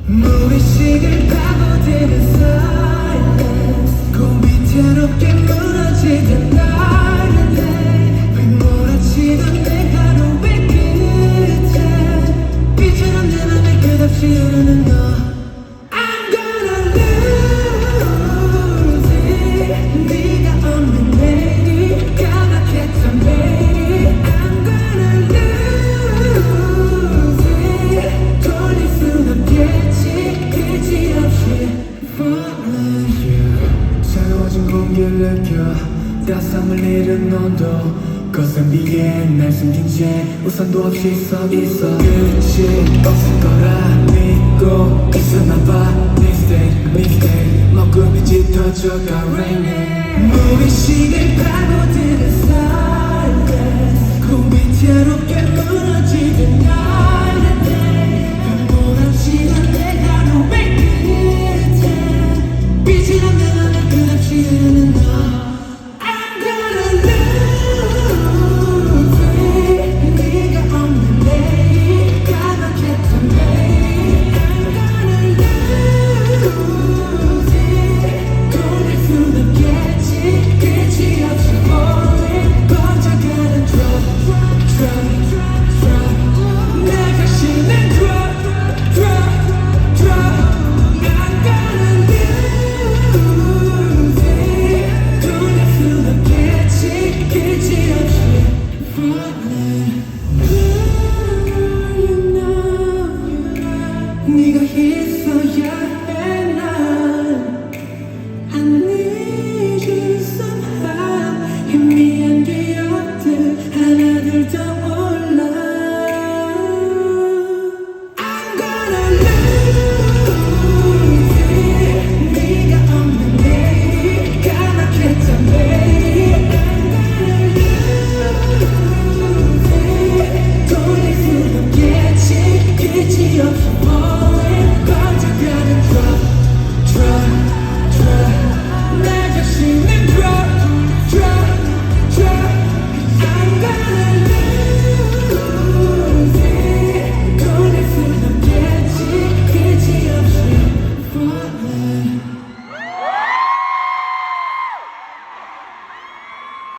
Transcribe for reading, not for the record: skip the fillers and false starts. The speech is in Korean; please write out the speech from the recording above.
무의식을 파고드는 silence 고비태롭게 무너지던 나를 휘몰아치던 내 하루의 끝에 빛처럼 내 맘에 끝없이 흐르는 너 I'm gonna lose it 네가 없는 내일이 까맣겠던 매일 I'm gonna lose it 돌릴 순 없겠지 그지없이 falling you 차가워진 공기를 느껴 따스함을 잃은 온도 거센 비에 날 숨긴 채 우산도 없이 서 있어 끝이 없을 거라 믿고 있었나봐 Mistake, mistake 먹구름이 짙어져가 raining 무의식을 파고